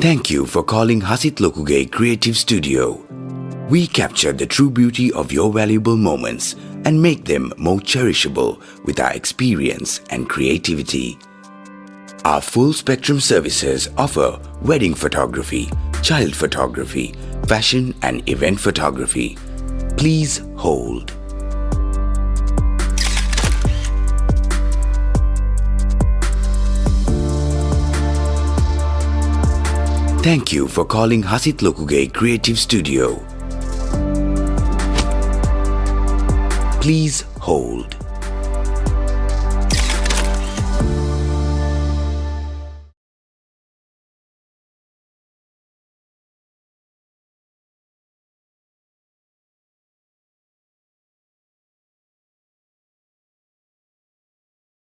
Thank you for calling Hasith Lokuge Creative Studio. We capture the true beauty of your valuable moments and make them more cherishable with our experience and creativity. Our full spectrum services offer wedding photography, child photography, fashion and event photography. Please hold. Thank you for calling Hasith Lokuge Creative Studio. Please hold.